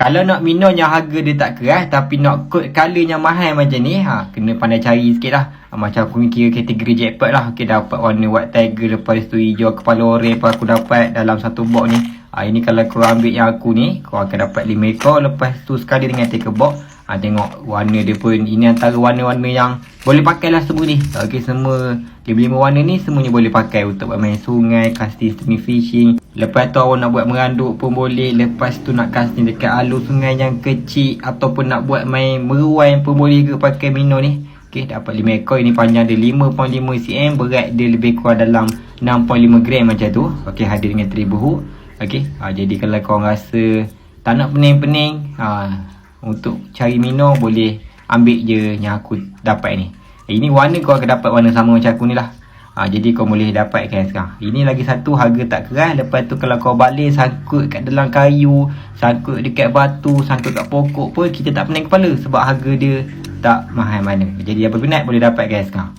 Kalau nak minum yang harga dia tak keras tapi nak kod color yang mahal macam ni, kena pandai cari sikit lah. Macam aku ni kira kategori jackpot lah. Okay, dapat warna white tiger, lepas tu hijau kepala orange pun aku dapat dalam satu box ni. Ini kalau kau ambil yang aku ni, kau akan dapat 5 ekor. Lepas tu sekali dengan take box. Tengok warna dia pun, ini antara warna-warna yang boleh pakai lah semua ni. Okay, semua 5 warna ni semuanya boleh pakai untuk bermain sungai, casting stream fishing. Lepas tu awak nak buat meranduk pun boleh. Lepas tu nak casting dekat alur sungai yang kecil, ataupun nak buat main meruai pun boleh ke pakai Mino ni. Okay, dapat 5 ekor. Ini panjang dia 5.5 cm, berat dia lebih kurang dalam 6.5 gram macam tu. Okay, hadir dengan triple hook. Okay, jadi kalau korang rasa tak nak pening-pening untuk cari Mino, boleh ambil je yang aku dapat ni. Ini warna kau akan dapat warna sama macam aku ni lah. Jadi kau boleh dapatkan sekarang. Ini lagi satu, harga tak keras. Lepas tu kalau kau balik sangkut kat dalam kayu, sangkut dekat batu, sangkut kat pokok pun kita tak pening kepala, sebab harga dia tak mahal mana. Jadi apa minat boleh dapatkan sekarang.